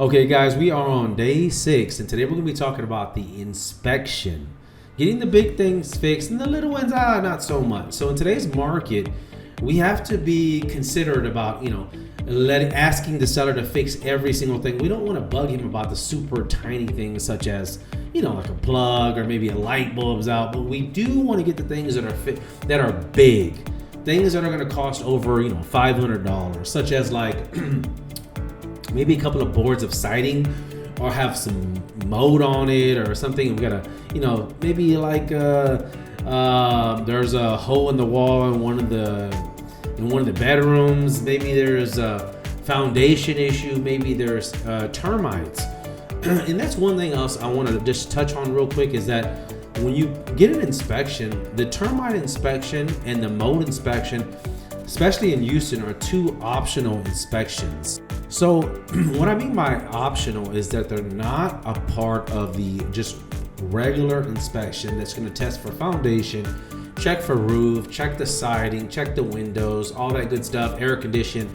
Okay, guys, we are on day 6, and today we're going to be talking about the inspection. Getting the big things fixed and the little ones, not so much. So in today's market, we have to be considerate about, asking the seller to fix every single thing. We don't want to bug him about the super tiny things such as, like a plug or maybe a light bulb's out, but we do want to get the things that are big, things that are going to cost over, $500, such as like maybe a couple of boards of siding or have some mold on it or something. We gotta, maybe like there's a hole in the wall in one of the bedrooms. Maybe there's a foundation issue. Maybe there's termites. And that's one thing else I want to just touch on real quick is that when you get an inspection, the termite inspection and the mold inspection, especially in Houston, are two optional inspections. So what I mean by optional is that they're not a part of the just regular inspection that's going to test for foundation, check for roof, check the siding, check the windows, all that good stuff, air condition.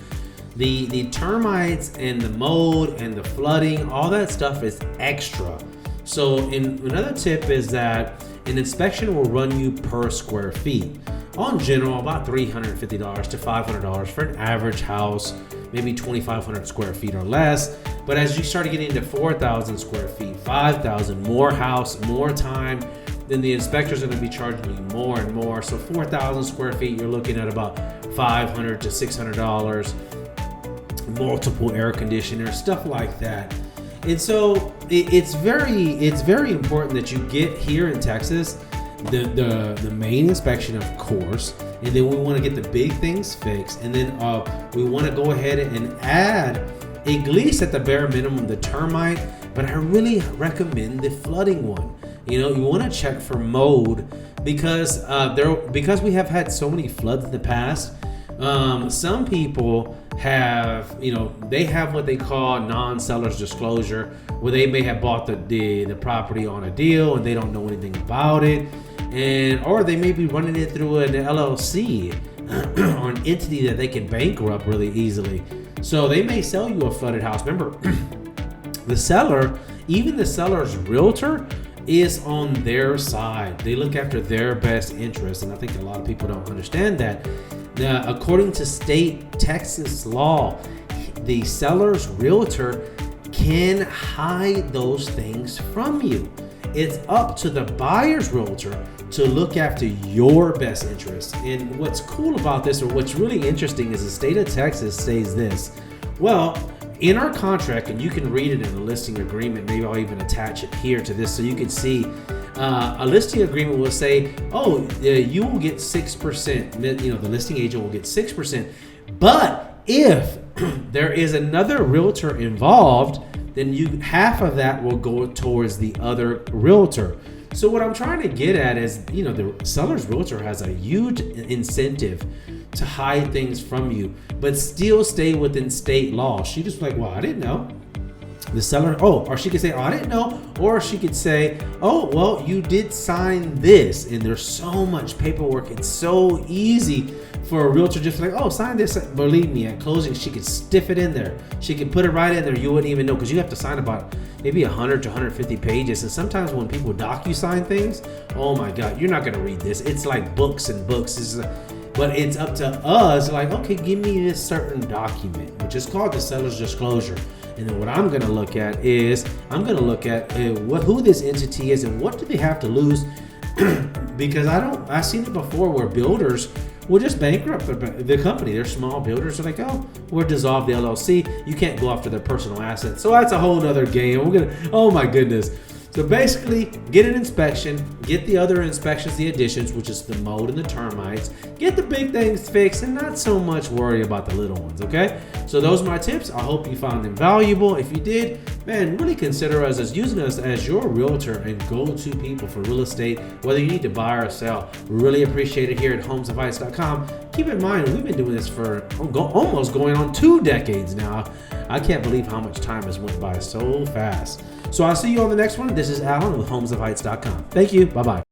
The termites and the mold and the flooding, all that stuff is extra. So another tip is that an inspection will run you per square feet. On general, about $350 to $500 for an average house, maybe 2,500 square feet or less. But as you start getting into 4,000 square feet, 5,000, more house, more time, then the inspectors are going to be charging you more and more. So 4,000 square feet, you're looking at about $500 to $600, multiple air conditioners, stuff like that. And so it's very important that you get here in Texas the main inspection, of course, and then we want to get the big things fixed, and then we want to go ahead and add at least at the bare minimum the termite, but I really recommend the flooding one. You want to check for mold because we have had so many floods in the past. Some people have, they have what they call non-seller's disclosure, where they may have bought the property on a deal and they don't know anything about it, or they may be running it through an LLC or an entity that they can bankrupt really easily. So they may sell you a flooded house. Remember, the seller's realtor is on their side. They look after their best interest, and I think a lot of people don't understand that. Now, according to state Texas law, the seller's realtor can hide those things from you. It's up to the buyer's realtor to look after your best interest. And what's cool about this, or what's really interesting, is the state of Texas says this. Well, in our contract, and you can read it in the listing agreement, maybe I'll even attach it here to this so you can see, a listing agreement will say, you will get 6%, the listing agent will get 6%, but if there is another realtor involved, then half of that will go towards the other realtor. So what I'm trying to get at is, the seller's realtor has a huge incentive to hide things from you, but still stay within state law. She just like, well, I didn't know. The seller, or she could say, I didn't know. Or she could say, well, you did sign this. And there's so much paperwork. It's so easy for a realtor just like, sign this. Believe me, at closing, she could stiff it in there. She could put it right in there. You wouldn't even know, because you have to sign about maybe 100 to 150 pages. And sometimes when people docu-sign things, oh my God, you're not going to read this. It's like books and books. But it's up to us, like, okay, give me this certain document, which is called the seller's disclosure. And then what I'm going to look at is, who this entity is and what do they have to lose. Because I've seen it before where builders will just bankrupt the company. They're small builders. They're like, we'll dissolve the LLC. You can't go after their personal assets. So that's a whole nother game. Oh my goodness. So basically, get an inspection, get the other inspections, the additions, which is the mold and the termites, get the big things fixed, and not so much worry about the little ones, okay? So those are my tips. I hope you found them valuable. If you did, man, really consider us as using us as your realtor and go-to people for real estate, whether you need to buy or sell. We really appreciate it here at homesofheights.com. Keep in mind, we've been doing this for almost going on 2 decades now. I can't believe how much time has went by so fast. So I'll see you on the next one. This is Alan with homesofheights.com. Thank you. Bye-bye.